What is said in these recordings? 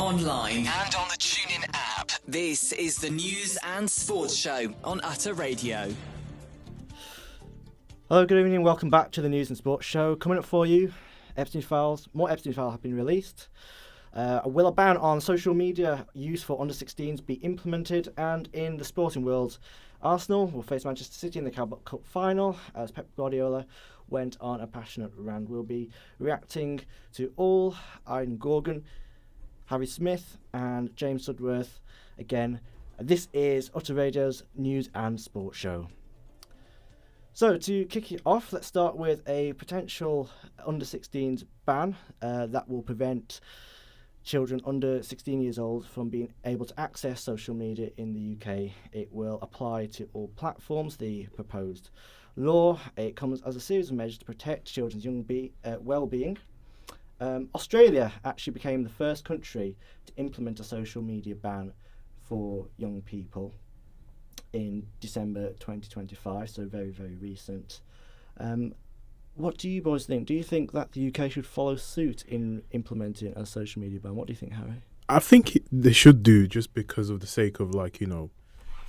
online and on the TuneIn app. This is the News and Sports Show on Utter Radio. Hello, good evening. Welcome back to the News and Sports Show. Coming up for you, Epstein files. More Epstein files have been released. Will a ban on social media use for under-16s be implemented? And in the sporting world, Arsenal will face Manchester City in the Carabao Cup final as Pep Guardiola went on a passionate rant. We'll be reacting to all Ian Gorgon, Harry Smith and James Sudworth again. This is Utter Radio's News and Sports Show. So to kick it off, let's start with a potential under-16s ban that will prevent children under 16 years old from being able to access social media in the UK. It will apply to all platforms. The proposed law, it comes as a series of measures to protect children's well-being. Australia actually became the first country to implement a social media ban for young people in December 2025, so very, very recent. What do you boys think? Do you think that the UK should follow suit in implementing a social media ban? What do you think, Harry? I think they should do, just because of the sake of,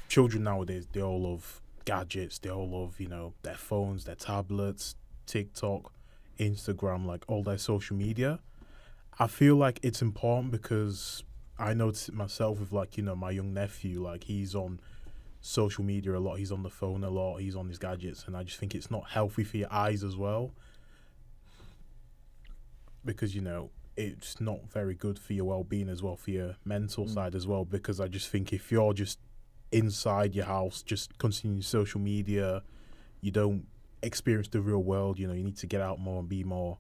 children nowadays, they all love gadgets, they all love, their phones, their tablets, TikTok, Instagram, all their social media. I feel like it's important because I notice it myself with, my young nephew, he's on social media a lot, he's on the phone a lot, he's on his gadgets, and I just think it's not healthy for your eyes as well, because it's not very good for your well-being as well, for your mental side as well, because I just think if you're just inside your house just consuming social media, you don't experience the real world. You need to get out more and be more,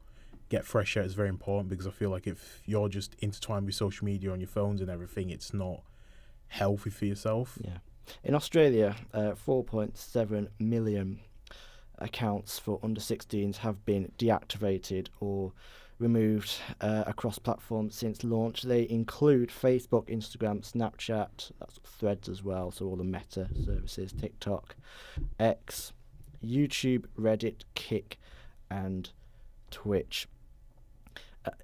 get fresh air. It's very important, because I feel like if you're just intertwined with social media on your phones and everything, it's not healthy for yourself. Yeah. In Australia, 4.7 million accounts for under-16s have been deactivated or removed across platforms since launch. They include Facebook, Instagram, Snapchat, that's Threads as well, so all the Meta services, TikTok, X, YouTube, Reddit, Kick, and Twitch.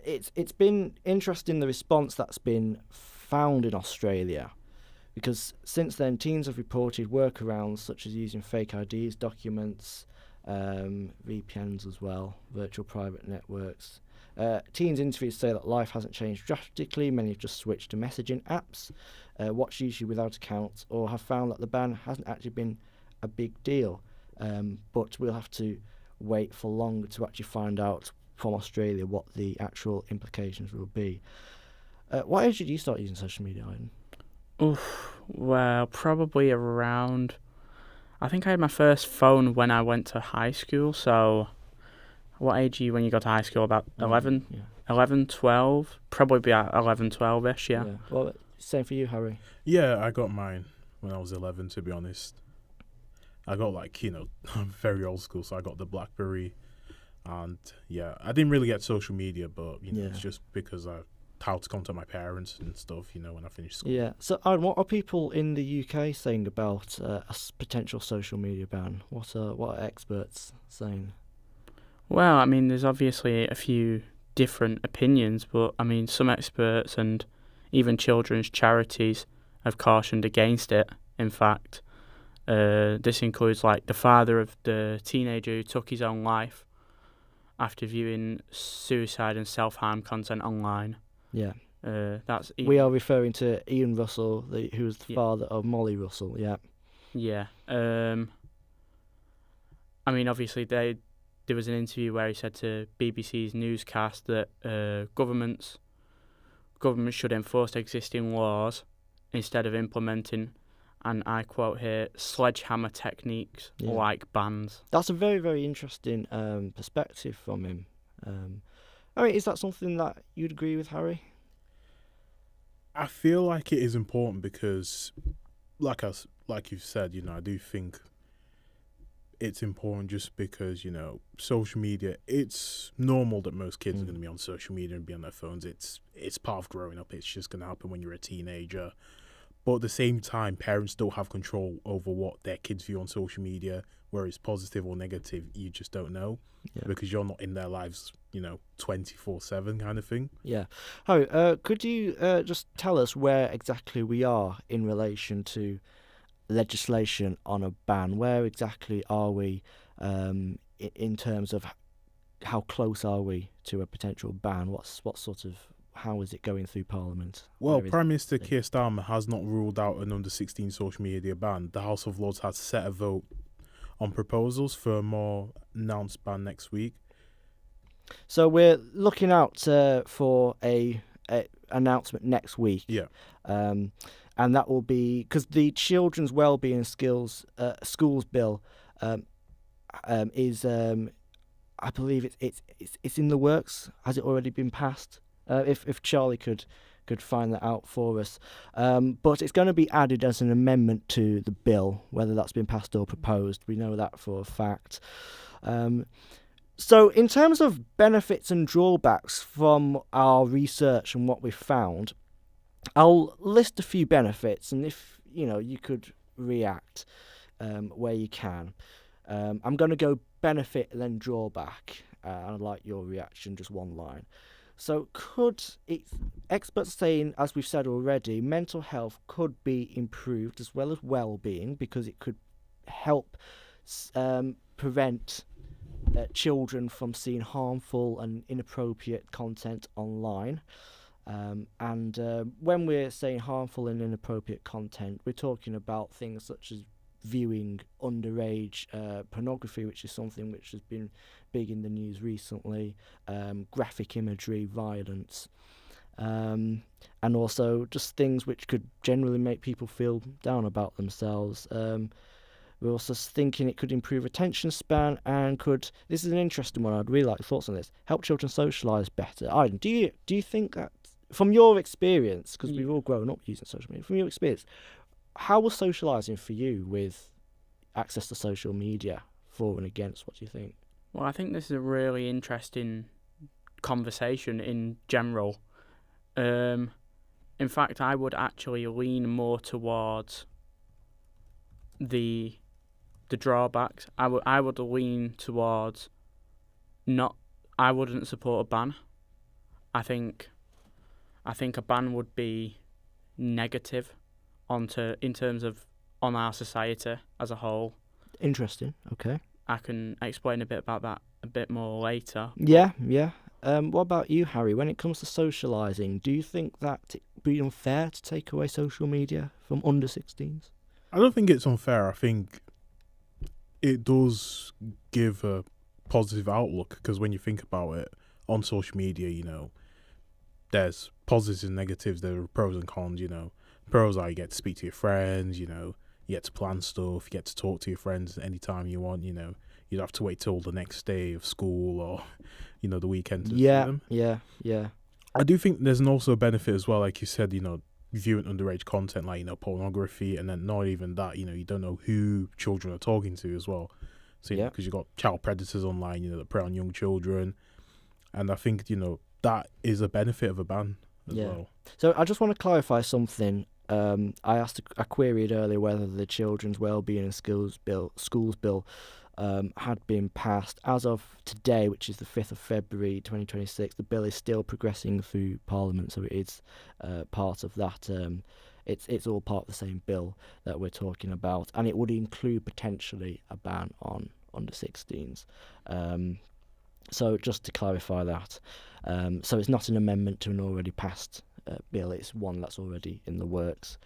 It's been interesting, the response that's been found in Australia, because since then teens have reported workarounds such as using fake IDs, documents, VPNs as well, virtual private networks. Teens interviews say that life hasn't changed drastically. Many have just switched to messaging apps, watch YouTube without accounts, or have found that the ban hasn't actually been a big deal. But we'll have to wait for longer to actually find out from Australia what the actual implications will be. What age did you start using social media, Ian? Well, probably around... I think I had my first phone when I went to high school, so... What age are you when you got to high school? About 11? Yeah. 11, 12? Probably be at 11, 12-ish, yeah. Well, same for you, Harry. Yeah, I got mine when I was 11, to be honest. I got, I'm very old school, so I got the BlackBerry. And, yeah, I didn't really get social media, but, it's just because how to contact my parents and stuff, when I finished school. Yeah. So, Aaron, what are people in the UK saying about a potential social media ban? What are experts saying? Well, there's obviously a few different opinions, but, some experts and even children's charities have cautioned against it, in fact. This includes, the father of the teenager who took his own life after viewing suicide and self-harm content online. Yeah. That's we are referring to Ian Russell, who was the father of Molly Russell, yeah. Yeah. Obviously, there was an interview where he said to BBC's newscast that governments should enforce existing laws instead of implementing, and I quote here, sledgehammer techniques like bans. That's a very, very interesting perspective from him. Is that something that you'd agree with, Harry? I feel like it is important because, like you've said, I do think it's important just because, social media, it's normal that most kids are going to be on social media and be on their phones. It's part of growing up. It's just going to happen when you're a teenager. But at the same time, parents don't have control over what their kids view on social media, whether it's positive or negative. You just don't know because you're not in their lives, 24/7 kind of thing. Yeah. Harry, could you just tell us where exactly we are in relation to legislation on a ban? Where exactly are we in terms of how close are we to a potential ban? How is it going through Parliament? Well, Prime Minister Keir Starmer has not ruled out an under-16 social media ban. The House of Lords has set a vote on proposals for a more announced ban next week. So we're looking out for a announcement next week. Yeah. And that will be because the Children's Wellbeing Schools Bill is I believe it's in the works. Has it already been passed? If Charlie could find that out for us. But it's going to be added as an amendment to the bill, whether that's been passed or proposed. We know that for a fact. So in terms of benefits and drawbacks from our research and what we've found, I'll list a few benefits, and if you could react where you can. I'm going to go benefit and then drawback. I'd like your reaction, just one line. So experts are saying, as we've said already, mental health could be improved as well as well-being because it could help prevent children from seeing harmful and inappropriate content online. And when we're saying harmful and inappropriate content, we're talking about things such as viewing underage pornography, which is something which has been big in the news recently, graphic imagery, violence, and also just things which could generally make people feel down about themselves. We're also thinking it could improve attention span and this is an interesting one, I'd really like thoughts on this, help children socialise better. Aidan, do you think that, from your experience, because we've all grown up using social media, from your experience, how was socialising for you with access to social media, for and against? What do you think? Well, I think this is a really interesting conversation in general. In fact, I would actually lean more towards the drawbacks. I would lean towards I wouldn't support a ban. I think a ban would be negative in terms of on our society as a whole. Interesting. Okay. I can explain a bit about that a bit more later. Yeah. What about you, Harry? When it comes to socialising, do you think that it would be unfair to take away social media from under 16s? I don't think it's unfair. I think it does give a positive outlook because when you think about it, on social media, there's positives and negatives. There are pros and cons, Pros are you get to speak to your friends, you get to plan stuff, you get to talk to your friends anytime you want, you don't have to wait till the next day of school or, the weekend to see them. Yeah. I do think there's also a benefit as well, like you said, viewing underage content like, pornography, and then not even that, you don't know who children are talking to as well. So, because you've got child predators online, that prey on young children. And I think, that is a benefit of a ban as well. So I just want to clarify something. I queried earlier whether the Children's Wellbeing and Schools Bill had been passed. As of today, which is the 5th of February 2026, the bill is still progressing through Parliament, so it is part of that. It's all part of the same bill that we're talking about, and it would include potentially a ban on under 16s. So just to clarify that. So it's not an amendment to an already passed bill, it's one that's already in the works.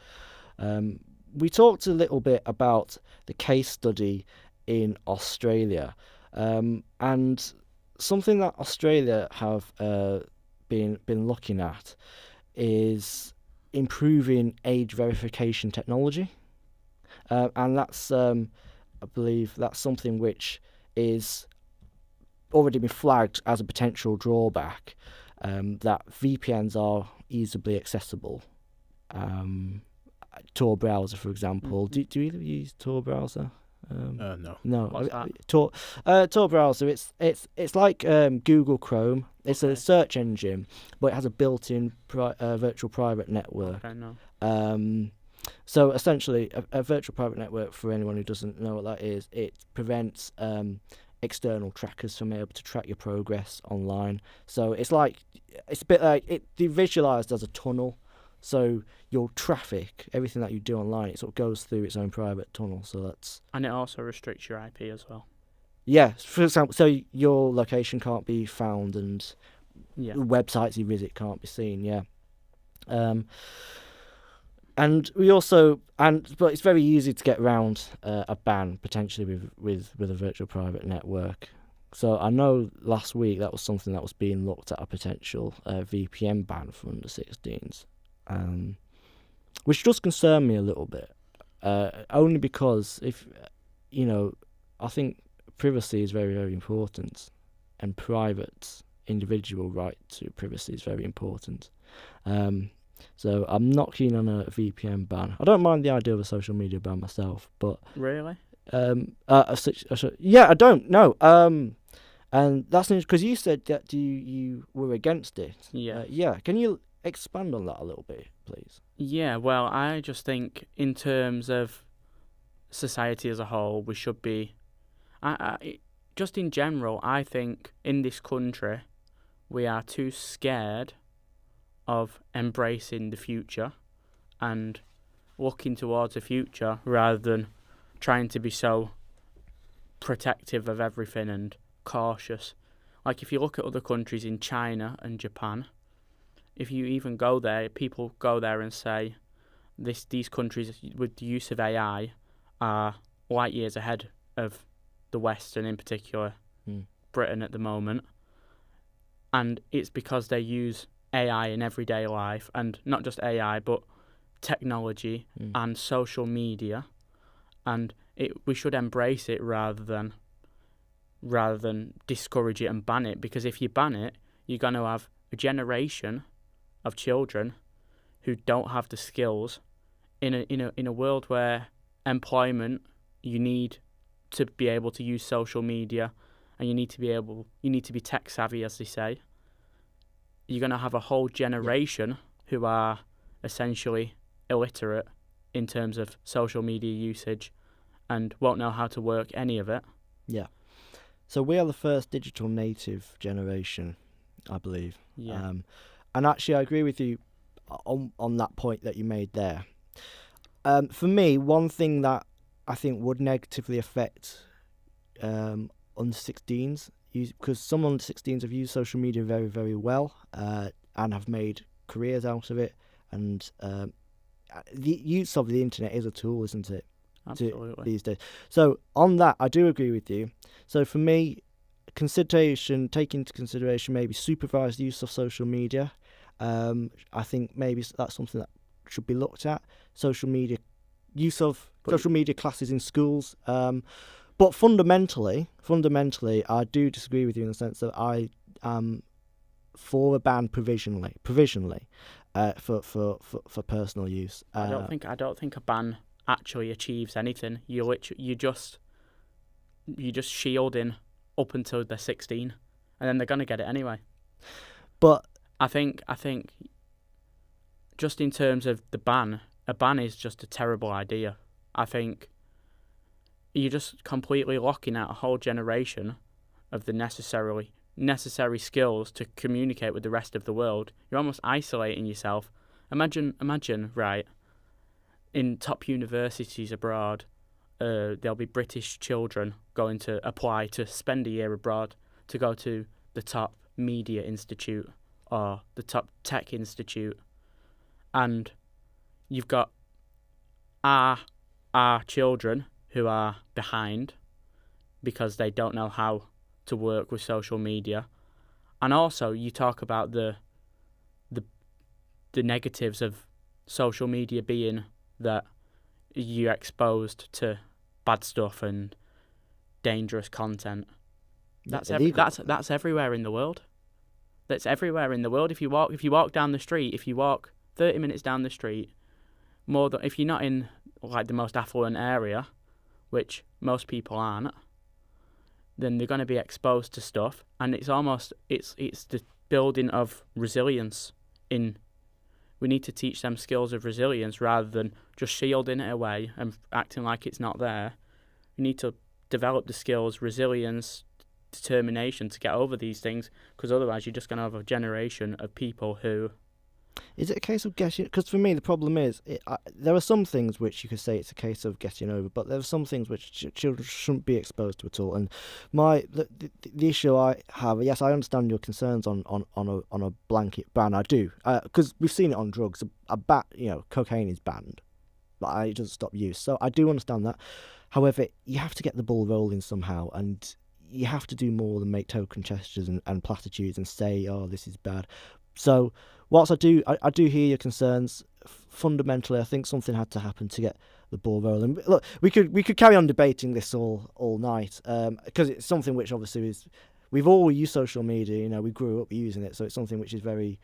We talked a little bit about the case study in Australia, and something that Australia have been looking at is improving age verification technology, and that's I believe that's something which is already been flagged as a potential drawback, that VPNs are easily accessible. Tor browser, for example. Do you either use Tor browser? No. What's that? Tor browser. It's like Google Chrome. It's a search engine, but it has a built-in virtual private network. Okay, no. So essentially, a virtual private network, for anyone who doesn't know what that is, it prevents external trackers from being able to track your progress online. So it's a bit like it's visualized as a tunnel. So your traffic, everything that you do online, it sort of goes through its own private tunnel. So And it also restricts your IP as well. yeah. For example, so your location can't be found and Yeah. websites you visit can't be seen. Yeah. And we also but it's very easy to get around a ban potentially with a virtual private network. So I know last week that was something that was being looked at, a potential VPN ban for under 16s, which does concern me a little bit. Only because I think privacy is very, very important, and private individual right to privacy is very important. So I'm not keen on a VPN ban. I don't mind the idea of a social media ban myself, but Really? yeah, I don't know. And that's because you said that you were against it. Yeah. Yeah. Can you expand on that a little bit, please? Yeah, well, I just think in terms of society as a whole, we should be... just in general, I think in this country, we are too scared of embracing the future and looking towards the future rather than trying to be so protective of everything and cautious. Like if you look at other countries in China and Japan, if you even go there, people go there and say these countries with the use of AI are light years ahead of the West, and in particular Britain at the moment. And it's because they use AI in everyday life, and not just AI but technology and social media, and we should embrace it rather than discourage it and ban it, because if you ban it, you're going to have a generation of children who don't have the skills in a world where employment, you need to be able to use social media, and you need to be tech savvy, as they say. You're going to have a whole generation who are essentially illiterate in terms of social media usage and won't know how to work any of it. Yeah. So we are the first digital native generation, I believe. Yeah. And actually, I agree with you on that point that you made there. For me, one thing that I think would negatively affect under 16s, because some under 16s have used social media very, very well and have made careers out of it. And the use of the internet is a tool, isn't it? Absolutely. These days. So on that, I do agree with you. So for me, take into consideration maybe supervised use of social media. I think maybe that's something that should be looked at. Social media classes in schools. But fundamentally, I do disagree with you in the sense that I am for a ban provisionally, for personal use. I don't think a ban actually achieves anything. You just shielding up until they're 16, and then they're gonna get it anyway. But I think just in terms of the ban, a ban is just a terrible idea. I think you're just completely locking out a whole generation of the necessary skills to communicate with the rest of the world. You're almost isolating yourself. Imagine, right, in top universities abroad, there'll be British children going to apply to spend a year abroad to go to the top media institute or the top tech institute, and you've got our children who are behind because they don't know how to work with social media. And also you talk about the negatives of social media being that you're exposed to bad stuff and dangerous content. That's everywhere in the world. That's everywhere in the world. If you walk down the street, if you walk 30 minutes down the street, if you're not in like the most affluent area, which most people aren't, then they're going to be exposed to stuff, and it's the building of resilience We need to teach them skills of resilience rather than just shielding it away and acting like it's not there. We need to develop the skills, resilience, determination to get over these things, because otherwise you're just going to have a generation of people who... Is it a case of getting... Because for me, the problem is, there are some things which you could say it's a case of getting over, but there are some things which children shouldn't be exposed to at all. And the issue I have, yes, I understand your concerns on a blanket ban. I do, because we've seen it on drugs. Cocaine is banned, but it doesn't stop use. So I do understand that. However, you have to get the ball rolling somehow, and you have to do more than make token gestures and platitudes and say, "Oh, this is bad." So, whilst I do hear your concerns, fundamentally, I think something had to happen to get the ball rolling. Look, we could carry on debating this all night, because it's something which obviously is... We've all used social media, we grew up using it, so it's something which is very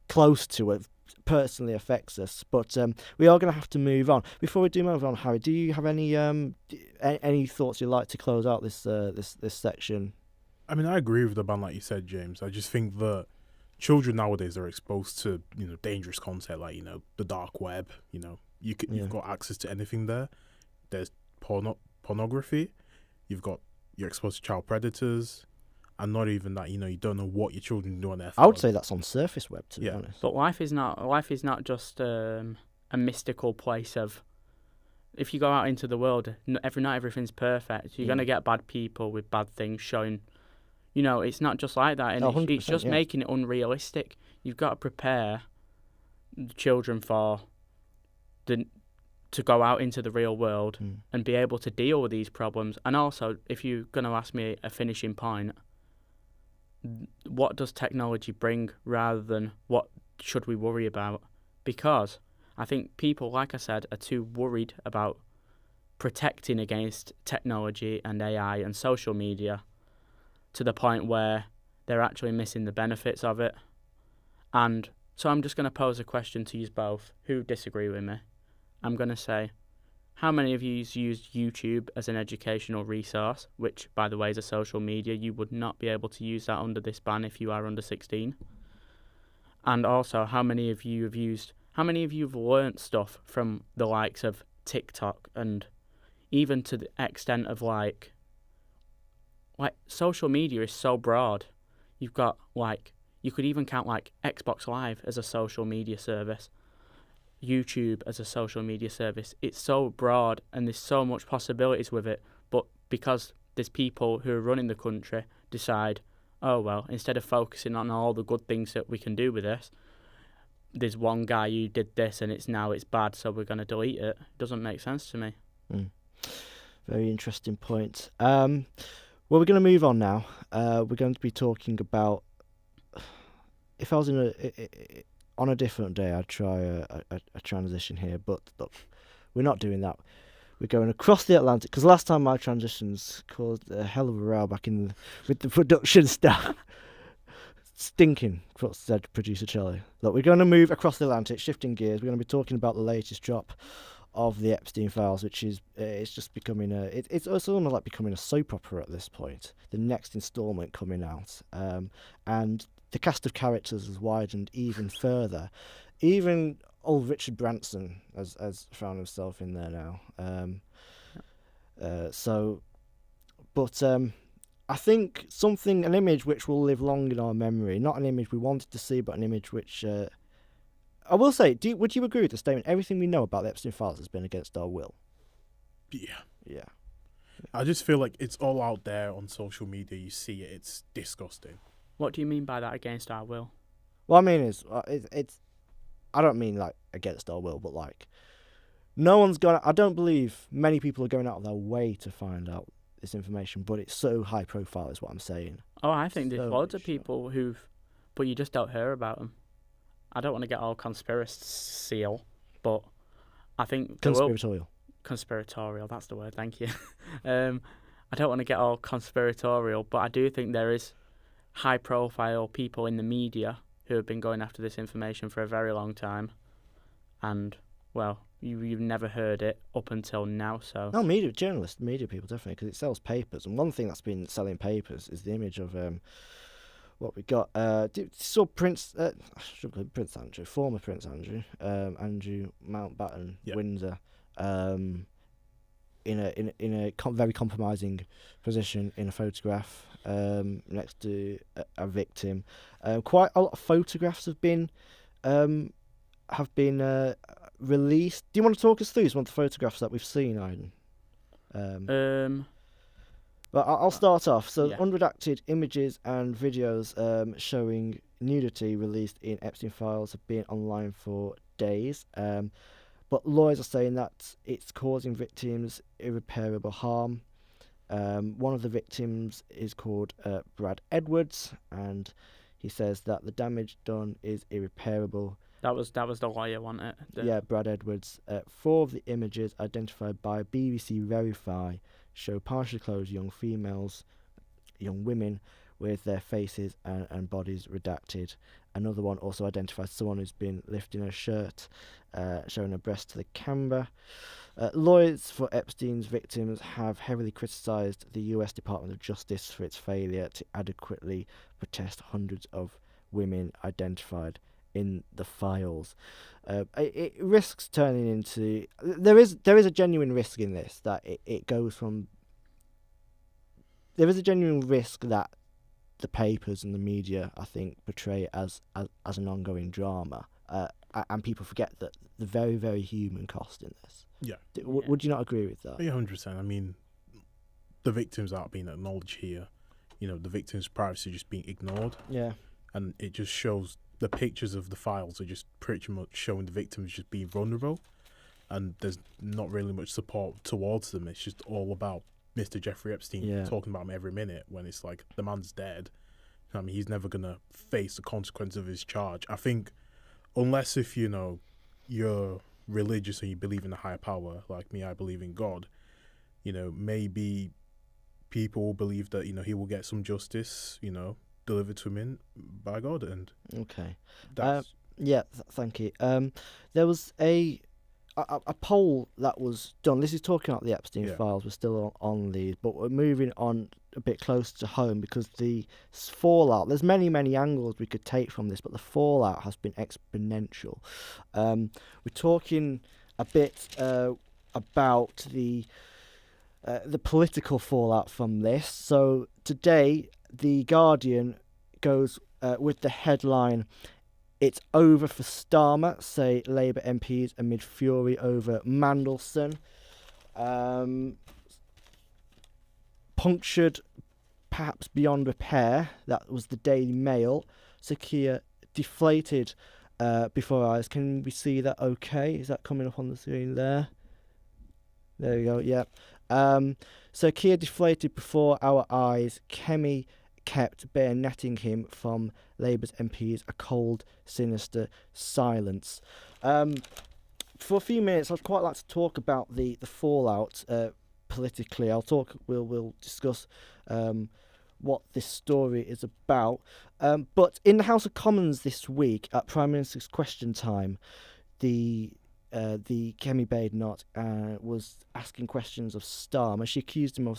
close to it, personally affects us. But we are going to have to move on. Before we do move on, Harry, do you have any thoughts you'd like to close out this section? I mean, I agree with the ban, like you said, James. I just think that children nowadays are exposed to dangerous content like the dark web. You've got access to anything there. There's pornography. You're exposed to child predators, and not even that. You don't know what your children do on their phone. I would say that's on surface web, to be honest. But life is not just a mystical place of... If you go out into the world, not everything's perfect. You're going to get bad people with bad things showing. It's not just like that, and it's just making it unrealistic. You've got to prepare the children to go out into the real world and be able to deal with these problems. And also, if you're going to ask me a finishing point, what does technology bring rather than what should we worry about? Because I think people, like I said, are too worried about protecting against technology and AI and social media, to the point where they're actually missing the benefits of it. And so I'm just going to pose a question to you both who disagree with me. I'm going to say, how many of you used YouTube as an educational resource, which, by the way, is a social media? You would not be able to use that under this ban if you are under 16. And also, how many of you have learnt stuff from the likes of TikTok, and even to the extent of like social media is so broad. You've got you could even count Xbox Live as a social media service, YouTube as a social media service. It's so broad and there's so much possibilities with it, but because there's people who are running the country decide, oh well, instead of focusing on all the good things that we can do with this, there's one guy who did this and it's bad, so we're going to delete it. It doesn't make sense to me. Very interesting point. Well, we're going to move on now. We're going to be talking about... If I was on a different day, I'd try a transition here, but look, we're not doing that. We're going across the Atlantic, because last time my transitions caused a hell of a row with the production staff. Stinking, said producer Charlie. Look, we're going to move across the Atlantic, shifting gears. We're going to be talking about the latest drop of the Epstein files, which is it's just becoming it's almost like becoming a soap opera at this point. The next instalment coming out, and the cast of characters has widened even further. Even old Richard Branson has found himself in there now. I think an image which will live long in our memory, not an image we wanted to see, but an image which I will say, would you agree with the statement, everything we know about the Epstein files has been against our will? Yeah. I just feel like it's all out there on social media. You see it. It's disgusting. What do you mean by that, against our will? What I mean is, I don't mean against our will, but no one's I don't believe many people are going out of their way to find out this information, but it's so high profile is what I'm saying. Oh, I think there's loads of people but you just don't hear about them. I don't want to get all conspiratorial, but I think... Conspiratorial, that's the word, thank you. I don't want to get all conspiratorial, but I do think there is high-profile people in the media who have been going after this information for a very long time. And, well, you've never heard it up until now, so... No, media people, definitely, because it sells papers. And one thing that's been selling papers is the image of... what we got? Saw Prince, Prince Andrew, former Prince Andrew, Andrew Mountbatten, Yeah. Windsor, in a very compromising position in a photograph next to a victim. Quite a lot of photographs have been released. Do you want to talk us through some of the photographs that we've seen, Aiden? But I'll start off. So, Yeah. unredacted images and videos showing nudity released in Epstein files have been online for days. But lawyers are saying that it's causing victims irreparable harm. One of the victims is called Brad Edwards, and he says that the damage done is irreparable. That was the lawyer, wasn't it? Yeah, Brad Edwards. 4 of the images identified by BBC Verify show partially clothed young women with their faces and bodies redacted. Another one also identifies someone who's been lifting a shirt, showing her breast to the camera. Lawyers for Epstein's victims have heavily criticised the US Department of Justice for its failure to adequately protect hundreds of women identified in the files. It risks turning into... There is a genuine risk in this, that it goes from... There is a genuine risk that the papers and the media, I think, portray it as an ongoing drama, and people forget that the very, very human cost in this. Yeah. Would you not agree with that? Yeah, 100%. I mean, the victims aren't being acknowledged here. You know, the victims' privacy just being ignored. Yeah. And it just shows... The pictures of the files are just pretty much showing the victims just being vulnerable, and there's not really much support towards them. It's just all about Mr. Jeffrey Epstein talking about him every minute, when it's like, the man's dead. I mean, he's never going to face the consequence of his charge. I think, unless if, you know, you're religious and you believe in a higher power, like me, I believe in God, you know, maybe people will believe that, you know, he will get some justice, you know, delivered to him by God. And okay, that's thank you. There was a poll that was done. This is talking about the Epstein files. We're still on these, but we're moving on a bit closer to home, because the fallout, there's many angles we could take from this, but the fallout has been exponential. We're talking a bit about the political fallout from this. So today, The Guardian goes with the headline, "It's over for Starmer, say Labour MPs amid fury over Mandelson." Punctured perhaps beyond repair. That was the Daily Mail. Sakia deflated before our eyes. Can we see that okay? Is that coming up on the screen there? There we go, yeah. So Keir deflated before our eyes. Kemi kept bayoneting him from Labour's MPs. A cold, sinister silence. For a few minutes, I'd quite like to talk about the fallout politically. We'll discuss what this story is about. But in the House of Commons this week, at Prime Minister's Question Time, the Kemi Badenoch was asking questions of Starmer. She accused him of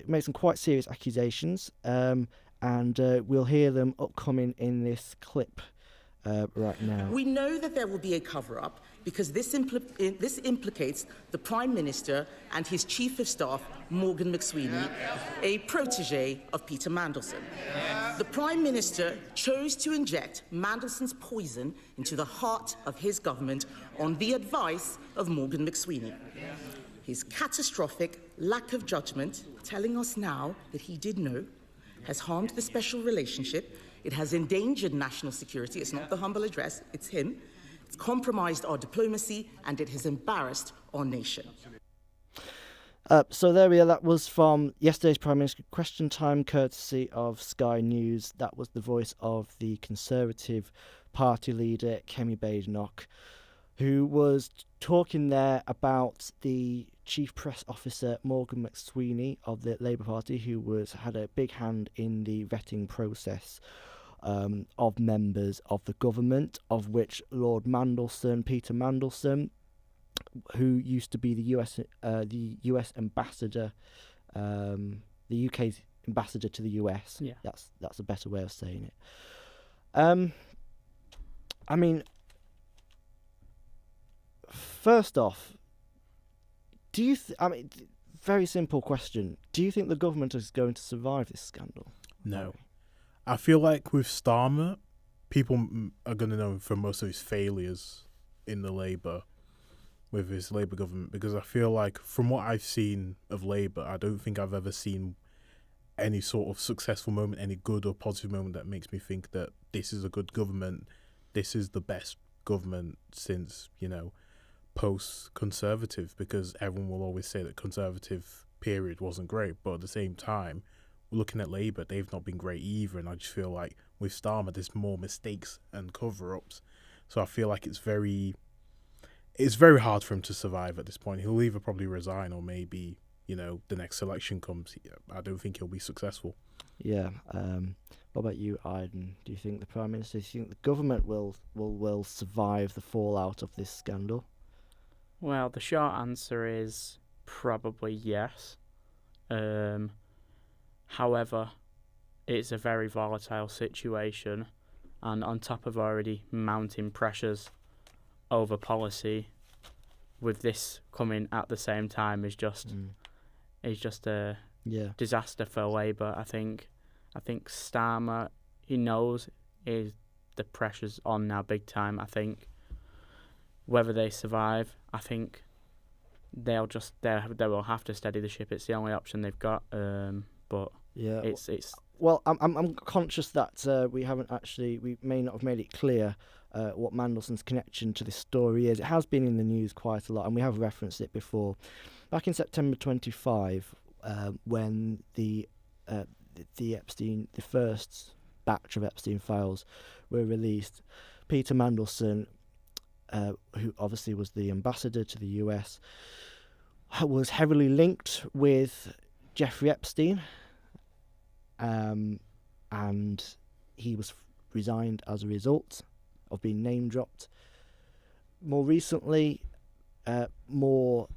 made some quite serious accusations, and we'll hear them upcoming in this clip right now. We know that there will be a cover-up because this implicates the Prime Minister and his Chief of Staff, Morgan McSweeney, a protege of Peter Mandelson. The Prime Minister chose to inject Mandelson's poison into the heart of his government on the advice of Morgan McSweeney. His catastrophic lack of judgment, telling us now that he did know, has harmed the special relationship. It has endangered national security. It's not the humble address, it's him. It's compromised our diplomacy, and it has embarrassed our nation. So there we are. That was from yesterday's Prime Minister Question Time, courtesy of Sky News. That was the voice of the Conservative Party leader, Kemi Badenoch, who was talking there about the Chief Press Officer, Morgan McSweeney, of the Labour Party, who had a big hand in the vetting process of members of the government, of which Lord Mandelson, Peter Mandelson, who used to be the US ambassador, the UK's ambassador to the US. Yeah. That's a better way of saying it. I mean, first off, do you? Very simple question. Do you think the government is going to survive this scandal? No. I feel like with Starmer, people are going to know him for most of his failures in the with his Labour government, because I feel like from what I've seen of Labour, I don't think I've ever seen any sort of successful moment, any good or positive moment that makes me think that this is a good government, this is the best government since, post-Conservative, because everyone will always say that Conservative period wasn't great, but at the same time, looking at Labour, they've not been great either, and I just feel like with Starmer, there's more mistakes and cover-ups, so I feel like it's very hard for him to survive at this point. He'll either probably resign or maybe, the next election comes. I don't think he'll be successful. Yeah. What about you, Aiden? Do you think the Prime Minister, do you think the government will survive the fallout of this scandal? Well, the short answer is probably yes. However, it's a very volatile situation, and on top of already mounting pressures over policy, with this coming at the same time is just a disaster for Labour. I think Starmer, he knows the pressure's on now big time. I think whether they survive, I think they will have to steady the ship. It's the only option they've got. But yeah, it's. Well, I'm conscious that we may not have made it clear what Mandelson's connection to this story is. It has been in the news quite a lot, and we have referenced it before. Back in September 25, when the first batch of Epstein files were released, Peter Mandelson, who obviously was the ambassador to the US, was heavily linked with Jeffrey Epstein, and he was resigned as a result of being name dropped. More recently, more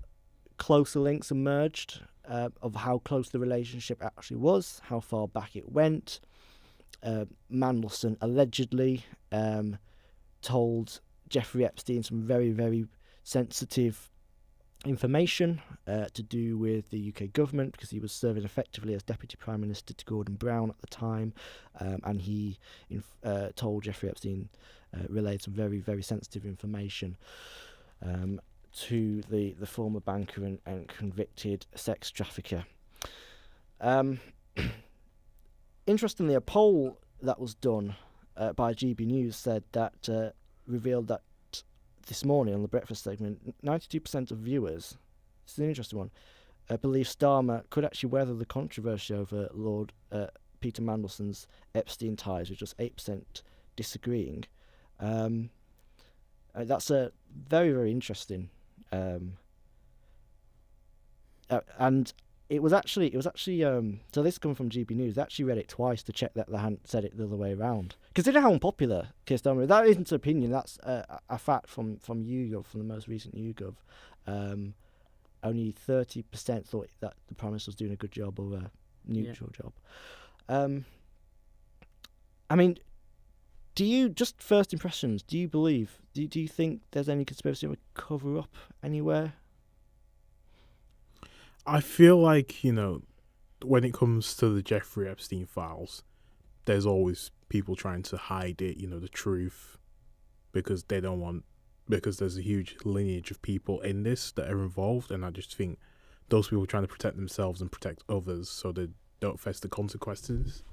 closer links emerged of how close the relationship actually was, how far back it went. Mandelson allegedly told Jeffrey Epstein some very, very sensitive information to do with the UK government, because he was serving effectively as Deputy Prime Minister to Gordon Brown at the time, and he told Jeffrey Epstein, relayed some very, very sensitive information to the former banker and convicted sex trafficker. Interestingly, a poll that was done by GB News said that revealed that this morning on the breakfast segment, 92% of viewers, this is an interesting one, believe Starmer could actually weather the controversy over Lord Peter Mandelson's Epstein ties, with just 8% disagreeing. That's a very, very interesting, and it was actually so this coming from GB News. They actually read it twice to check that they hadn't said it the other way around. Consider how unpopular Keir Starmer is. That isn't an opinion. That's a fact from YouGov, from the most recent YouGov. Only 30% thought that the Prime Minister was doing a good job or a neutral job. I mean, do you, just first impressions, do you believe, do you think there's any conspiracy or cover up anywhere? I feel like, when it comes to the Jeffrey Epstein files, there's always people trying to hide it, the truth, because there's a huge lineage of people in this that are involved, and I just think those people are trying to protect themselves and protect others so they don't face the consequences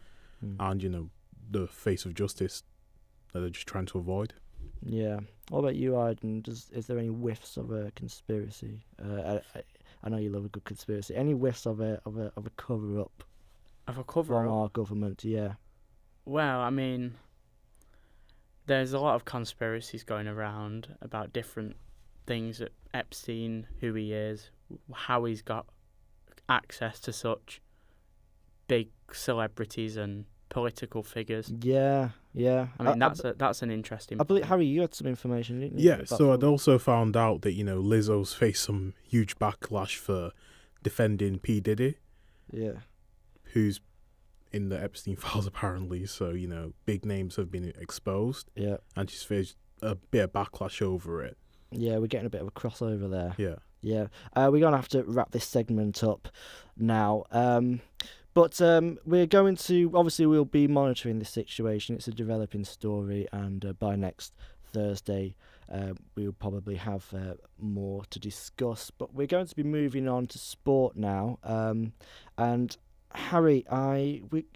and, the face of justice that they're just trying to avoid. Yeah. What about you, Aiden? Is there any whiffs of a conspiracy? I know you love a good conspiracy. Any whiffs of a cover up? Of a cover up from our government? Yeah. Well, I mean, there's a lot of conspiracies going around about different things at Epstein, who he is, how he's got access to such big celebrities and political figures. Yeah. I mean, that's an interesting. I believe, Harry, you had some information, didn't you? Yeah, so I'd also found out that, Lizzo's faced some huge backlash for defending P. Diddy. Yeah. Who's in the Epstein files apparently. So big names have been exposed. Yeah. And she's faced a bit of backlash over it. Yeah, we're getting a bit of a crossover there. Yeah. Yeah. We're going to have to wrap this segment up now. But we're going to, obviously, we'll be monitoring this situation. It's a developing story, and by next Thursday, we'll probably have more to discuss. But we're going to be moving on to sport now. And Harry,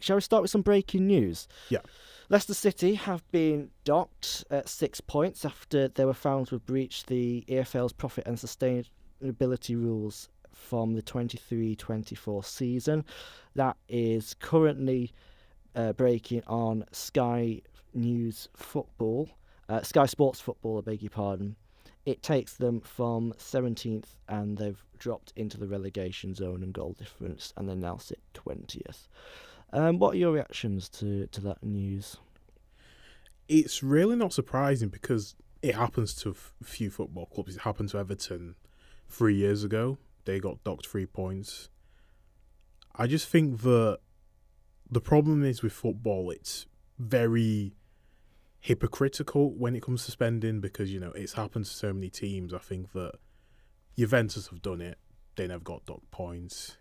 shall we start with some breaking news? Yeah. Leicester City have been docked at 6 points after they were found to have breached the EFL's profit and sustainability rules from the 23-24 season. That is currently breaking on Sky News Football, Sky Sports Football, I beg your pardon. It takes them from 17th, and they've dropped into the relegation zone and goal difference, and they now sit 20th. What are your reactions to that news? It's really not surprising because it happens to a few football clubs. It happened to Everton 3 years ago. They got docked 3 points. I just think that the problem is with football, it's very hypocritical when it comes to spending because, it's happened to so many teams. I think that Juventus have done it. They never got docked points,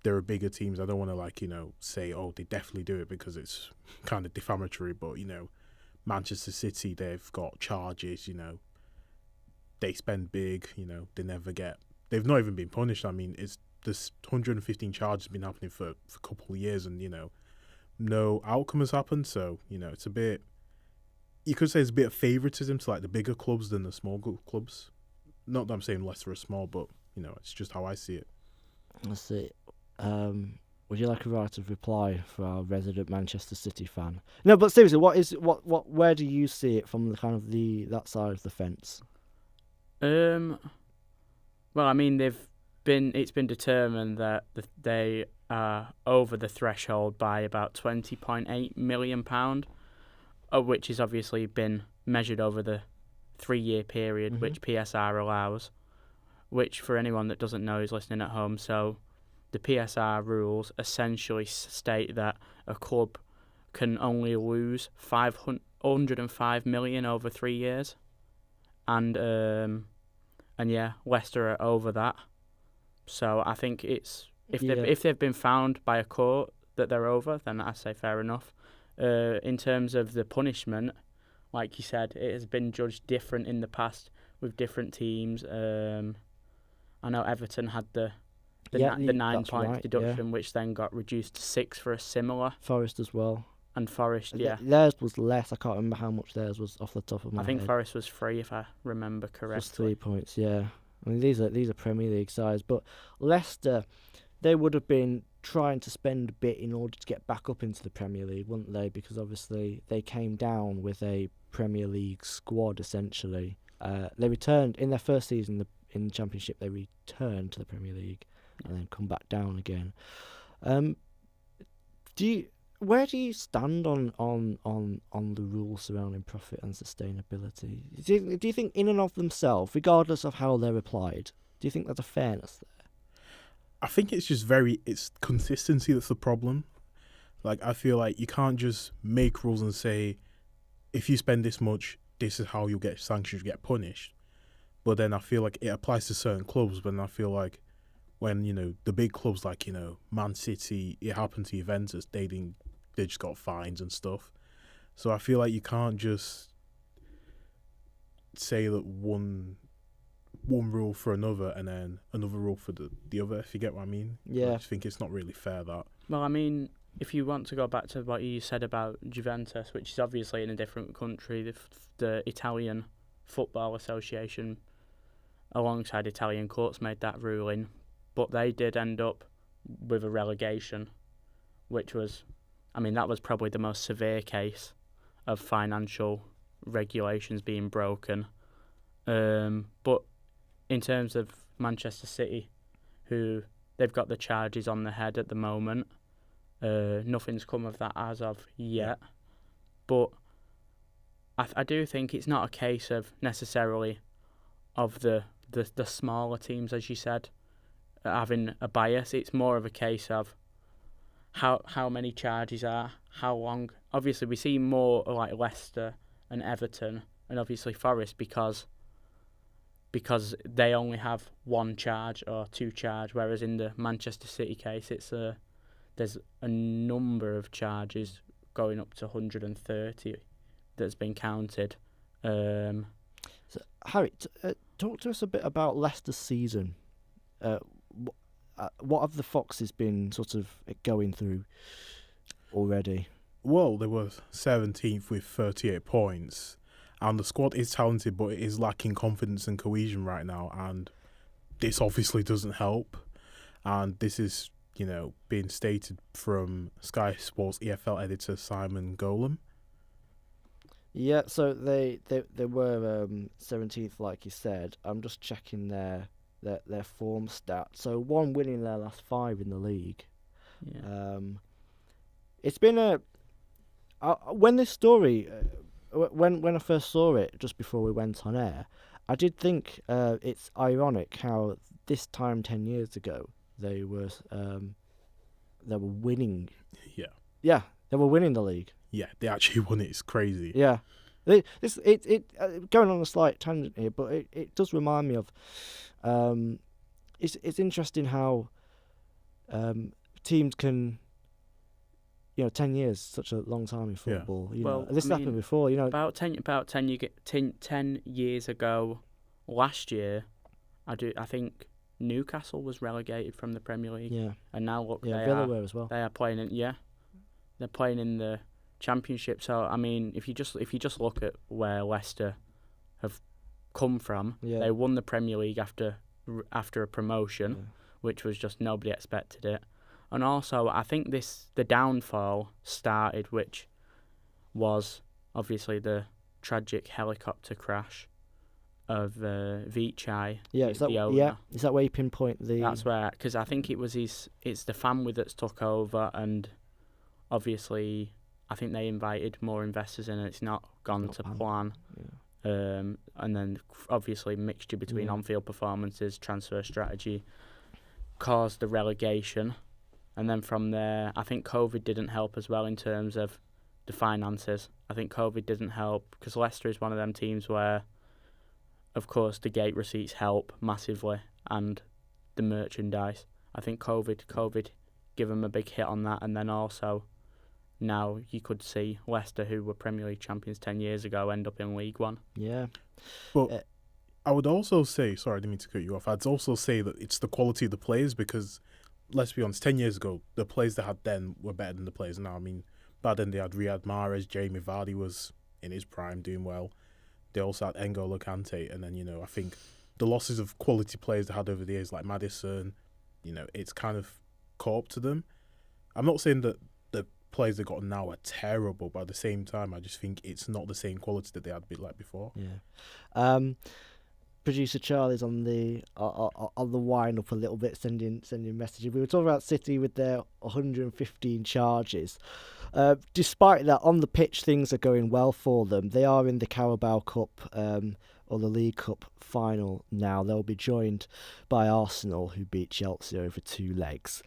There are bigger teams. I don't want to say, oh, they definitely do it because it's kind of defamatory. But, Manchester City, they've got charges, They spend big, they've not even been punished. I mean, this 115 charges been happening for a couple of years and, no outcome has happened. So, it's a bit, you could say it's a bit of favouritism to the bigger clubs than the small clubs. Not that I'm saying Leicester are small, but, it's just how I see it. Let's see. Would you like a right of reply for our resident Manchester City fan? No, but seriously, where do you see it from the kind of that side of the fence? Well, I mean, it's been determined that they are over the threshold by about £20.8 million, which has obviously been measured over the 3-year period, which PSR allows, which for anyone that doesn't know is listening at home, so the PSR rules essentially state that a club can only lose 505 million over 3 years, and yeah, Leicester are over that. So I think it's if they've been found by a court that they're over, then I say fair enough. In terms of the punishment, like you said, it has been judged different in the past with different teams. I know Everton had the 9 points deduction, which then got reduced to 6 for a similar. Forest as well. And Forest, yeah. Theirs was less. I can't remember how much theirs was off the top of my head. I think Forest was 3, if I remember correctly. Just 3 points, yeah. I mean, these are Premier League sides, but Leicester, they would have been trying to spend a bit in order to get back up into the Premier League, wouldn't they? Because obviously they came down with a Premier League squad, essentially. They returned, in their first season in the Championship, they returned to the Premier League and then come back down again. Where do you stand on the rules surrounding profit and sustainability? Do you think in and of themselves, regardless of how they're applied, do you think there's a fairness there? I think it's just it's consistency that's the problem. I feel like you can't just make rules and say, if you spend this much, this is how you'll get sanctioned, you get punished. But then I feel like it applies to certain clubs, but then I feel like when, the big clubs like, Man City, it happened to Juventus, they just got fines and stuff. So I feel like you can't just say that one rule for another and then another rule for the other, if you get what I mean. Yeah. I just think it's not really fair, that. Well, I mean, if you want to go back to what you said about Juventus, which is obviously in a different country, the Italian Football Association, alongside Italian courts, made that ruling, but they did end up with a relegation, which was, I mean, that was probably the most severe case of financial regulations being broken. But in terms of Manchester City, who they've got the charges on the head at the moment, nothing's come of that as of yet. But I do think it's not a case of necessarily of the smaller teams, as you said, having a bias. It's more of a case of how many charges are, how long. Obviously, we see more like Leicester and Everton, and obviously Forest because they only have one charge or two charge, whereas in the Manchester City case, there's a number of charges going up to 130 that's been counted. So, Harry, talk to us a bit about Leicester's season. What have the Foxes been sort of going through already? Well, they were 17th with 38 points, and the squad is talented, but it is lacking confidence and cohesion right now, and this obviously doesn't help. And this is, being stated from Sky Sports EFL editor Simon Golem. Yeah, so they were 17th, like you said. I'm just checking their form stats. So 1 win in their last 5 in the league. Yeah. It's been when this story, when I first saw it just before we went on air, I did think it's ironic how this time 10 years ago they were winning. Yeah, they were winning the league. Yeah, they actually won it. It's crazy. Yeah. Going on a slight tangent here, but it does remind me of. It's interesting how teams can. 10 years, such a long time in football. Yeah. This happened before. About 10 years ago, last year, I think Newcastle was relegated from the Premier League. Yeah. And now look, Villa were as well. They are playing in. They're playing in the Championship. So I mean, if you just look at where Leicester have come from, they won the Premier League after a promotion, which was just nobody expected it. And also, I think the downfall started, which was obviously the tragic helicopter crash of Vichai. Yeah, is that where you pinpoint the? That's where, because I think it's the family that's took over, and obviously, I think they invited more investors in, and it's not gone to plan. Yeah. And then obviously mixture between on-field performances, transfer strategy, caused the relegation. And then from there, I think COVID didn't help as well in terms of the finances. I think COVID didn't help because Leicester is one of them teams where, of course, the gate receipts help massively and the merchandise. I think COVID gave them a big hit on that. And then also now you could see Leicester, who were Premier League champions 10 years ago, end up in League One. Yeah. But I would also say, sorry, I didn't mean to cut you off. I'd also say that it's the quality of the players because, let's be honest, 10 years ago, the players they had then were better than the players now. I mean, back then they had Riyad Mahrez, Jamie Vardy was in his prime doing well. They also had N'Golo Kante. And then, I think the losses of quality players they had over the years, like Maddison, it's kind of caught up to them. I'm not saying that the players they got now are terrible, but at the same time, I just think it's not the same quality that they had a bit like before. Yeah. Producer Charlie's on the wind up a little bit, sending messages. We were talking about City with their 115 charges. Despite that, on the pitch things are going well for them. They are in the Carabao Cup or the League Cup final now. They'll be joined by Arsenal, who beat Chelsea over 2 legs.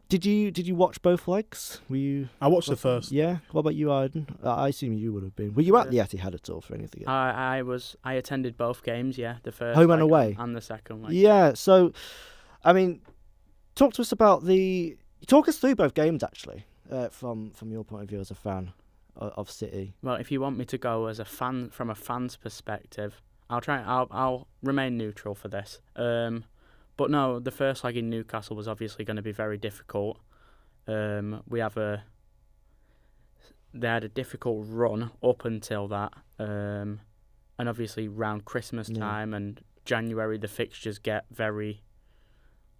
Did you watch both legs? Were you? I watched the first. Yeah. What about you, Aiden? I assume you would have been. Were you at the Etihad at all for anything? I attended both games. Yeah, the first home and away, and the second leg. Yeah. So, I mean, talk us through both games actually, from your point of view as a fan of City. Well, if you want me to go as a fan from a fan's perspective, I'll remain neutral for this. But no, the first leg in Newcastle was obviously going to be very difficult. They had a difficult run up until that, and obviously around Christmas time and January, the fixtures get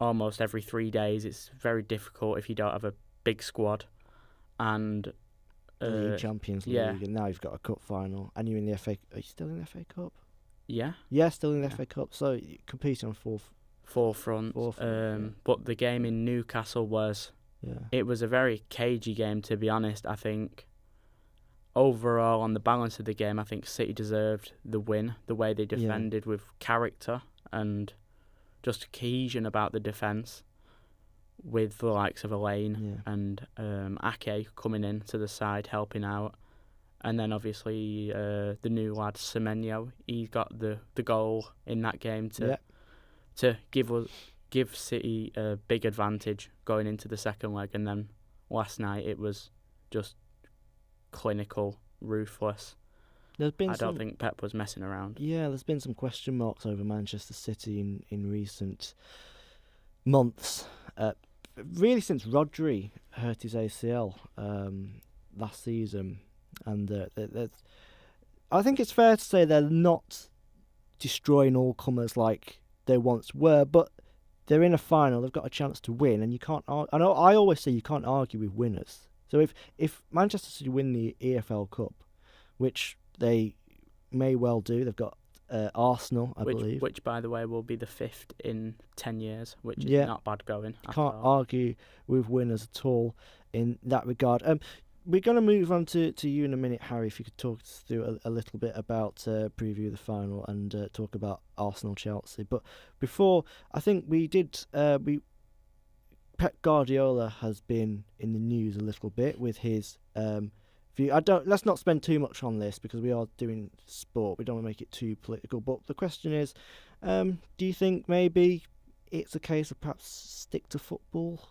almost every 3 days. It's very difficult if you don't have a big squad. And League Champions League, and now you've got a cup final, and you're in the FA. Are you still in the FA Cup? Yeah. Yeah, still in the FA Cup. So you're competing on forefront. But the game in Newcastle was it was a very cagey game, to be honest. I think overall, on the balance of the game, I think City deserved the win. The way they defended with character and just cohesion about the defence. with the likes of Elaine and Ake coming in to the side helping out. And then obviously the new lad Semenyo, he got the goal in that game to give City a big advantage going into the second leg. And then last night it was just clinical, ruthless. I don't think Pep was messing around. Yeah, there's been some question marks over Manchester City in recent months. Really since Rodri hurt his ACL last season. And I think it's fair to say they're not destroying all comers like they once were, but they're in a final. They've got a chance to win, and you can't. I always say you can't argue with winners. So if Manchester City win the EFL Cup, which they may well do, they've got Arsenal, I believe. Which, by the way, will be the 5th in 10 years, which is not bad going. You can't argue with winners at all in that regard. We're going to move on to you in a minute, Harry, if you could talk us through a little bit about preview the final and talk about Arsenal-Chelsea. But before, I think Pep Guardiola has been in the news a little bit with his view. Let's not spend too much on this because we are doing sport. We don't want to make it too political. But the question is, do you think maybe it's a case of perhaps stick to football?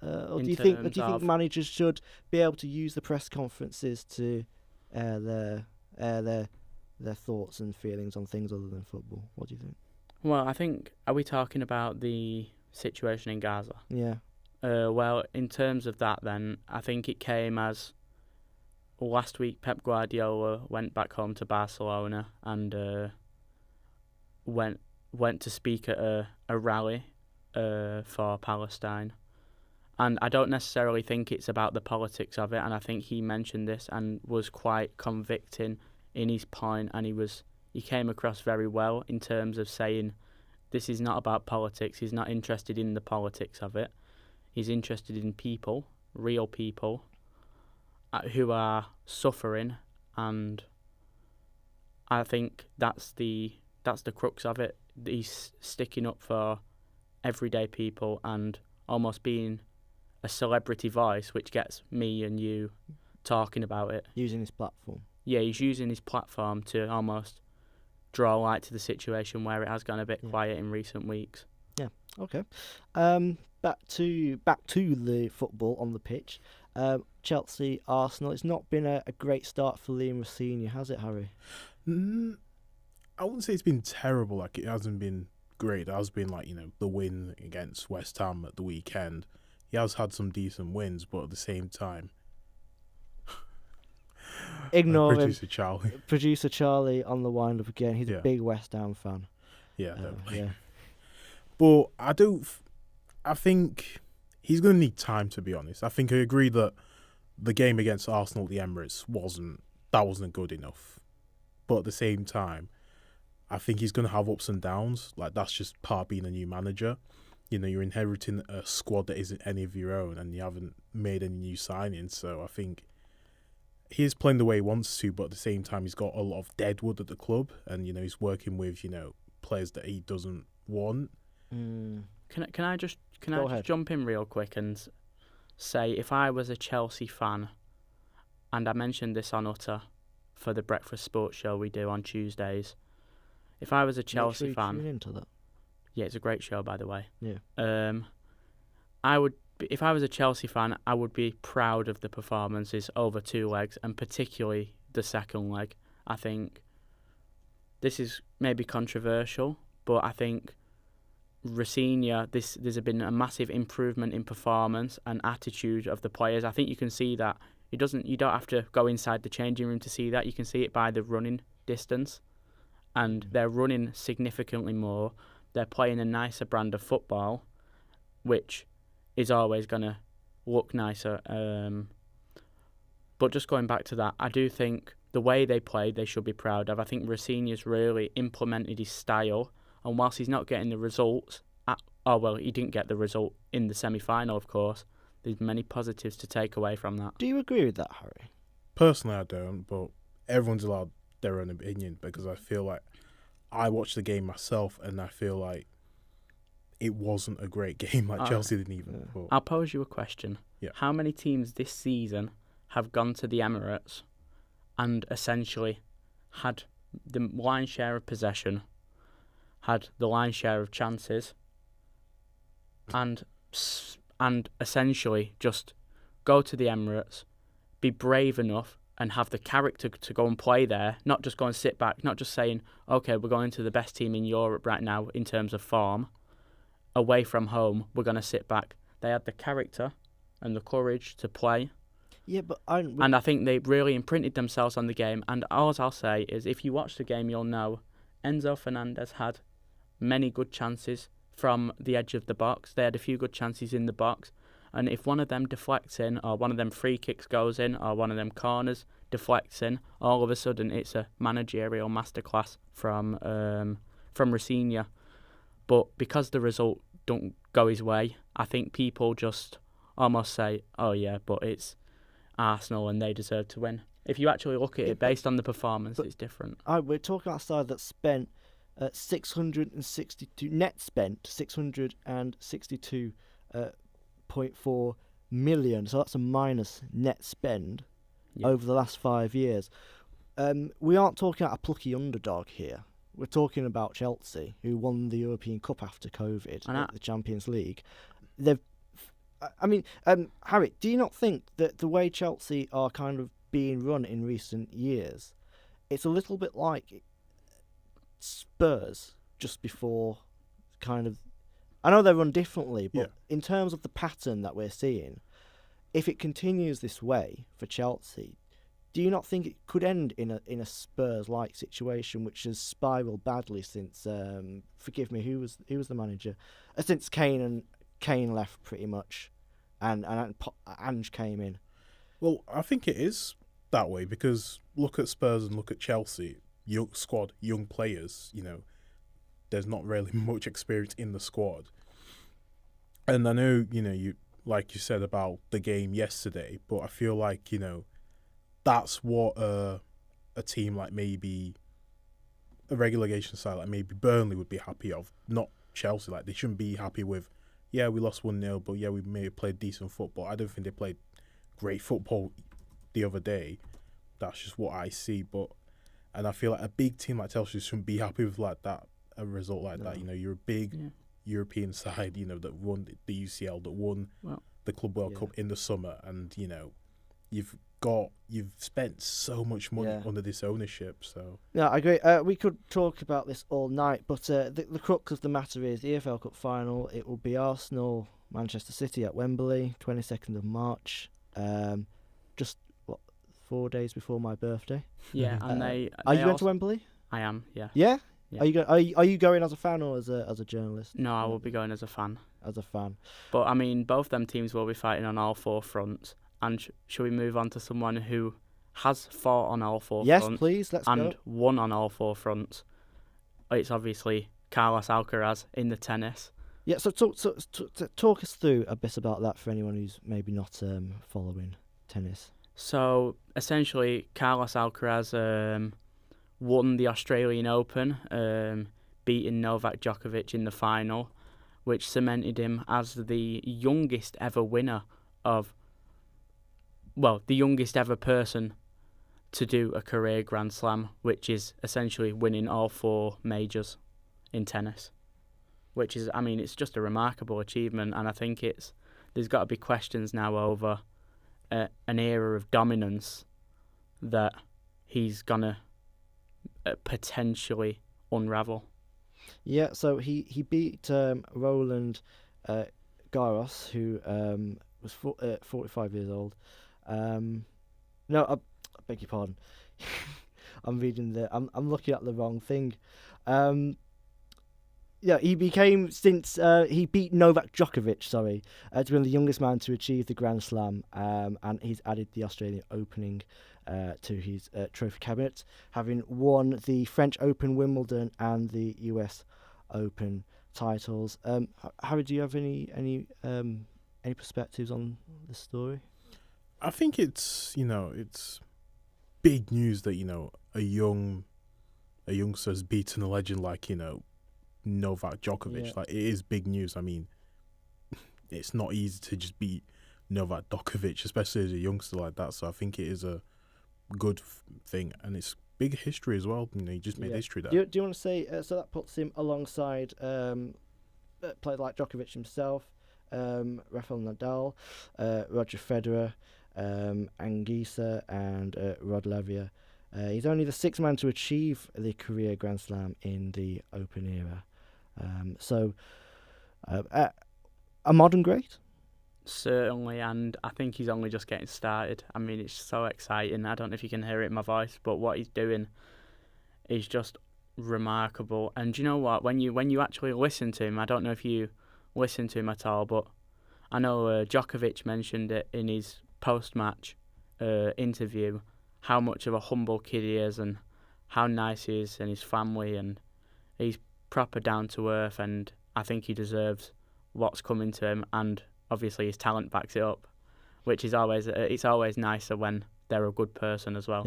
Or do you think managers should be able to use the press conferences to air their thoughts and feelings on things other than football? What do you think? Well, I think, are we talking about the situation in Gaza? Yeah. Well, in terms of that then, I think it came as last week Pep Guardiola went back home to Barcelona and went to speak at a rally for Palestine. And I don't necessarily think it's about the politics of it, and I think he mentioned this and was quite convicting in his point, and he came across very well in terms of saying this is not about politics. He's not interested in the politics of it. He's interested in people, real people, who are suffering, and I think that's the crux of it. He's sticking up for everyday people and almost being a celebrity voice, which gets me and you talking about it. Using his platform. Yeah, he's using his platform to almost draw light to the situation where it has gone a bit quiet in recent weeks. Yeah, okay. Back to the football on the pitch. Chelsea, Arsenal. It's not been a great start for Liam Rosenior, has it, Harry? I wouldn't say it's been terrible. Like, it hasn't been great. It has been the win against West Ham at the weekend. He has had some decent wins, but at the same time, ignore Producer Charlie. Producer Charlie on the wind up again. He's a big West Ham fan. Yeah, definitely. Yeah. But I think he's going to need time, to be honest. I think I agree that the game against Arsenal at the Emirates wasn't good enough. But at the same time, I think he's going to have ups and downs. Like, that's just part of being a new manager. You're inheriting a squad that isn't any of your own, and you haven't made any new signings. So I think he is playing the way he wants to, but at the same time, he's got a lot of deadwood at the club, and he's working with players that he doesn't want. Can I just jump in real quick and say, if I was a Chelsea fan, and I mentioned this on Utter for the Breakfast Sports Show we do on Tuesdays, if I was a Chelsea fan, tune into that. Yeah, it's a great show, by the way. Yeah. If I was a Chelsea fan, I would be proud of the performances over 2 legs, and particularly the second leg. I think this is maybe controversial, but I think Rosenior, there's been a massive improvement in performance and attitude of the players. I think you can see that. You don't have to go inside the changing room to see that. You can see it by the running distance, and they're running significantly more. They're playing a nicer brand of football, which is always going to look nicer. But just going back to that, I do think the way they played, they should be proud of. I think Rosenior's really implemented his style, and whilst he's not getting the results, he didn't get the result in the semi-final, of course. There's many positives to take away from that. Do you agree with that, Harry? Personally, I don't, but everyone's allowed their own opinion, because I feel like I watched the game myself, and I feel like it wasn't a great game. Like Chelsea didn't even. Yeah. But, I'll pose you a question. Yeah. How many teams this season have gone to the Emirates and essentially had the lion's share of possession, had the lion's share of chances, and essentially just go to the Emirates, be brave enough and have the character to go and play there, not just go and sit back, not just saying, okay, we're going to the best team in Europe right now in terms of form, away from home, we're going to sit back. They had the character and the courage to play. Yeah, but And I think they really imprinted themselves on the game. And all I'll say is, if you watch the game, you'll know Enzo Fernandez had many good chances from the edge of the box. They had a few good chances in the box. And if one of them deflects in, or one of them free kicks goes in, or one of them corners deflects in, all of a sudden it's a managerial masterclass from Rosenior. But because the result don't go his way, I think people just almost say, oh yeah, but it's Arsenal and they deserve to win. If you actually look at it based on the performance, it's different. We're talking about a side that spent 662 net spent 662.4 million. So that's a minus net spend over the last 5 years. We aren't talking about a plucky underdog here. We're talking about Chelsea, who won the European Cup after COVID, the Champions League. Harry, do you not think that the way Chelsea are kind of being run in recent years, it's a little bit like Spurs just before kind of... I know they run differently, but in terms of the pattern that we're seeing, if it continues this way for Chelsea, do you not think it could end in a Spurs-like situation, which has spiralled badly since? Forgive me, who was the manager? Since Kane left, pretty much, and Ange came in. well, I think it is that way because look at Spurs and look at Chelsea. Young squad, young players. There's not really much experience in the squad. And I know you like you said about the game yesterday, but I feel like that's what a team like maybe a relegation side like maybe Burnley would be happy of, not Chelsea. Like they shouldn't be happy with, we lost 1-0, but we may have played decent football. I don't think they played great football the other day. That's just what I see. And I feel like a big team like Chelsea shouldn't be happy with like that, a result like that. You're a big European side, that won the UCL, that won the Club World Cup in the summer, and you've spent so much money under this ownership. So yeah, I agree. We could talk about this all night, but the crux of the matter is the EFL Cup final. It will be Arsenal, Manchester City at Wembley, 22nd of March. Just 4 days before my birthday. Yeah, and are you going to Wembley? I am. Yeah. Yeah. Yeah. Are you going as a fan or as a journalist? No, I will be going as a fan. As a fan. But I mean, both them teams will be fighting on all four fronts. And should we move on to someone who has fought on all four fronts? Yes, please. Let's go. And won on all four fronts. It's obviously Carlos Alcaraz in the tennis. Yeah. So talk us through a bit about that for anyone who's maybe not following tennis. So essentially, Carlos Alcaraz won the Australian Open, beating Novak Djokovic in the final, which cemented him as the youngest ever winner the youngest ever person to do a career Grand Slam, which is essentially winning all four majors in tennis. Which is, it's just a remarkable achievement, and I think there's got to be questions now over an era of dominance that he's gonna potentially unravel. Yeah, so he beat Roland Garros, who was 45 years old. No, I beg your pardon. I'm looking at the wrong thing. He became he beat Novak Djokovic, to be the youngest man to achieve the Grand Slam, and he's added the Australian Opening to his trophy cabinet, having won the French Open, Wimbledon, and the US Open titles. Harry, do you have any perspectives on this story? I think it's big news that a youngster's beaten a legend like Novak Djokovic. Yeah. Like, it is big news. I mean, it's not easy to just beat Novak Djokovic, especially as a youngster like that. So I think it is a good thing, and it's big history as well. You know, he just made history there. Do you want to say so that puts him alongside players like Djokovic himself, Rafael Nadal, Roger Federer, Anguissa, and Rod Laver. He's only the sixth man to achieve the career Grand Slam in the Open era. So a modern great. Certainly, and I think he's only just getting started. I mean, it's so exciting. I don't know if you can hear it in my voice, but what he's doing is just remarkable. And you know what? When you actually listen to him, I don't know if you listen to him at all, but I know Djokovic mentioned it in his post-match interview, how much of a humble kid he is and how nice he is and his family, and he's proper down to earth, and I think he deserves what's coming to him, and obviously his talent backs it up, which is always it's always nicer when they're a good person as well.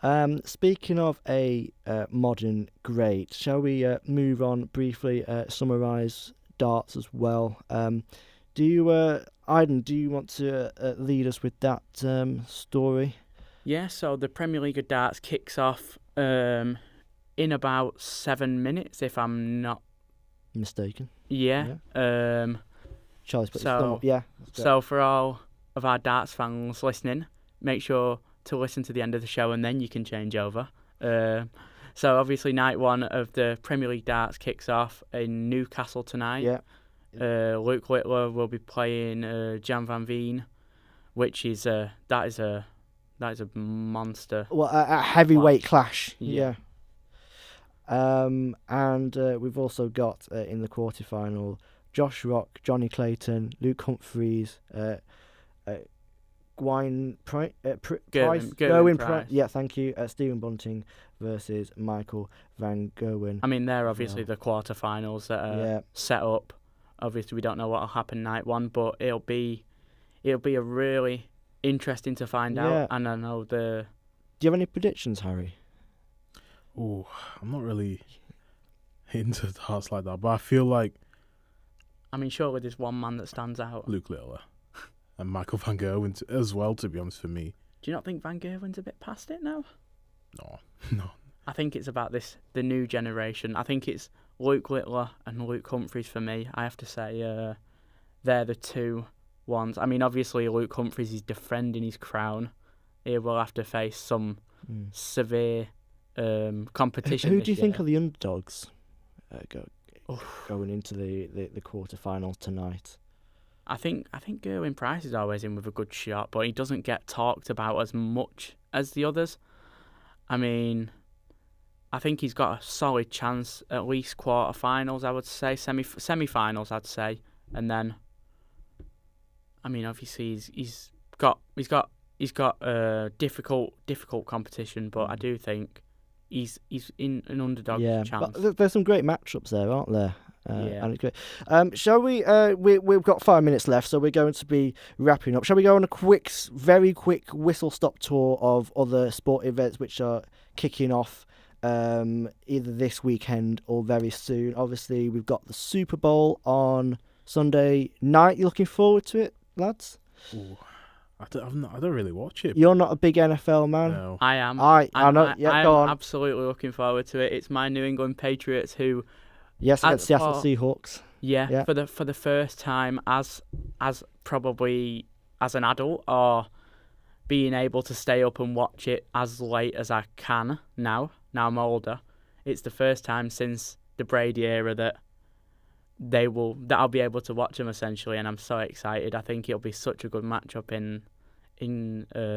Yeah. Speaking of a modern great, shall we move on briefly, summarise darts as well? Do you, Aiden, do you want to lead us with that story? Yeah, so the Premier League of Darts kicks off in about 7 minutes, if I'm not mistaken. Yeah. Charlie's put So for all of our darts fans listening, make sure to listen to the end of the show and then you can change over. So obviously night one of the Premier League darts kicks off in Newcastle tonight. Yeah. Luke Littler will be playing Jan van Veen, which is that is a monster. Well, a heavyweight clash. Yeah. And we've also got in the quarterfinal Josh Rock, Johnny Clayton, Luke Humphreys, Gerwin Price. Yeah, thank you. Stephen Bunting versus Michael Van Gerwen. I mean, they're obviously the quarterfinals that are set up. Obviously, we don't know what will happen night one, but it'll be a really interesting to find out. And I know Do you have any predictions, Harry? Oh, I'm not really into darts like that, but I feel like, I mean, surely there's one man that stands out. Luke Littler and Michael Van Gerwen as well, to be honest, for me. Do you not think Van Gerwen's a bit past it now? No. I think it's about the new generation. I think it's Luke Littler and Luke Humphreys for me. I have to say they're the two ones. I mean, obviously Luke Humphreys is defending his crown. He will have to face some severe competition. Who do you think are the underdogs going into the quarterfinals tonight? I think Gerwin Price is always in with a good shot, but he doesn't get talked about as much as the others. I mean, I think he's got a solid chance at least quarterfinals. I would say semi-finals. I'd say, and then, I mean, obviously he's got difficult competition, but I do think he's in an underdog chance. But there's some great matchups there, aren't there? And it's great. Shall we? We've got 5 minutes left, so we're going to be wrapping up. Shall we go on a very quick whistle-stop tour of other sport events which are kicking off either this weekend or very soon? Obviously, we've got the Super Bowl on Sunday night. You looking forward to it, lads? Ooh. I don't really watch it. You're not a big NFL man. No. I am. I know. Yeah, go on. I'm absolutely looking forward to it. It's my New England Patriots who. Yes, against Seattle Seahawks. Yeah, for the first time as probably as an adult, or being able to stay up and watch it as late as I can now. Now I'm older. It's the first time since the Brady era that I'll be able to watch them essentially, and I'm so excited. I think it'll be such a good matchup in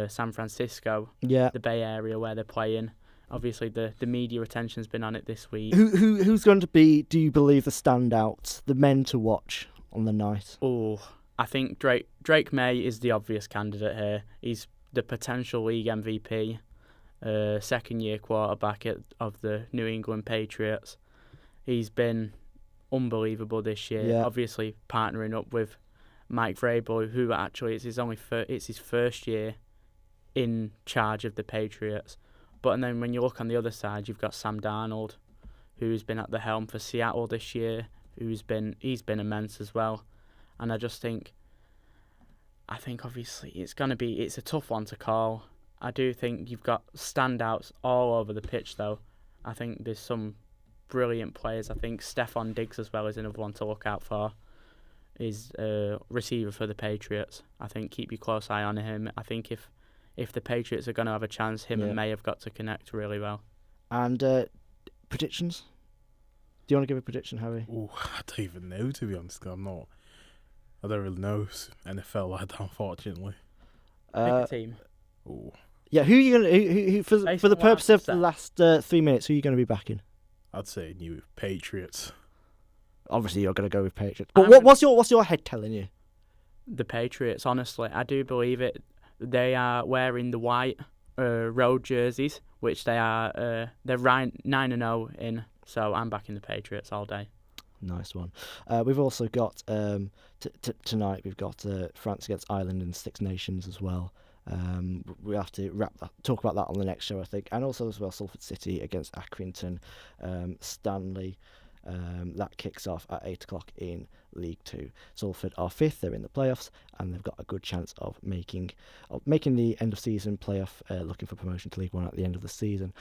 San Francisco, the Bay Area where they're playing. Obviously, the media attention's been on it this week. Who's going to be, do you believe, the standouts, the men to watch on the night? Oh, I think Drake May is the obvious candidate here. He's the potential league MVP, second-year quarterback of the New England Patriots. He's been unbelievable this year. Yeah. Obviously, partnering up with Mike Vrabel, who actually it's his first year in charge of the Patriots. But and then when you look on the other side, you've got Sam Darnold, who's been at the helm for Seattle this year, he's been immense as well. And I think obviously it's a tough one to call. I do think you've got standouts all over the pitch though. I think there's some brilliant players. I think Stephon Diggs as well is another one to look out for. Is a receiver for the Patriots. I think keep your close eye on him. I think if the Patriots are going to have a chance, him and May have got to connect really well. And predictions? Do you want to give a prediction, Harry? Oh, I don't even know, to be honest. I don't really know NFL like that, unfortunately. Pick a team. Ooh. Yeah, who are you going to... For the purpose of the last 3 minutes, who are you going to be backing? I'd say New Patriots. Obviously, you're going to go with Patriots. But what's your head telling you? The Patriots, honestly. I do believe it. They are wearing the white road jerseys, which they're 9-0 in. So I'm backing the Patriots all day. Nice one. We've also got tonight. We've got France against Ireland in Six Nations as well. We have to talk about that on the next show, I think, and also as well Salford City against Accrington Stanley. That kicks off at 8 o'clock in League Two. Salford are 5th; they're in the playoffs, and they've got a good chance of making the end of season playoff, looking for promotion to League One at the end of the season.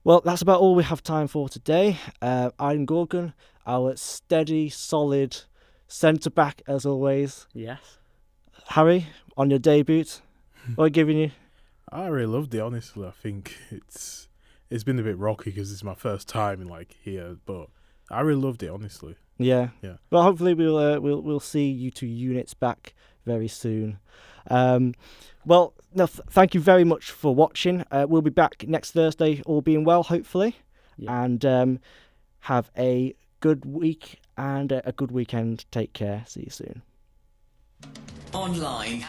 Well, that's about all we have time for today. I'm Gorgon, our steady, solid centre back as always. Yes. Harry, on your debut, what are you giving you? I really loved it, honestly. I think it's been a bit rocky because it's my first time here, but I really loved it, honestly. Yeah. Well, hopefully we'll see you two units back very soon. Well, no, thank you very much for watching. We'll be back next Thursday, all being well, hopefully. Yeah. And have a good week and a good weekend. Take care. See you soon. Online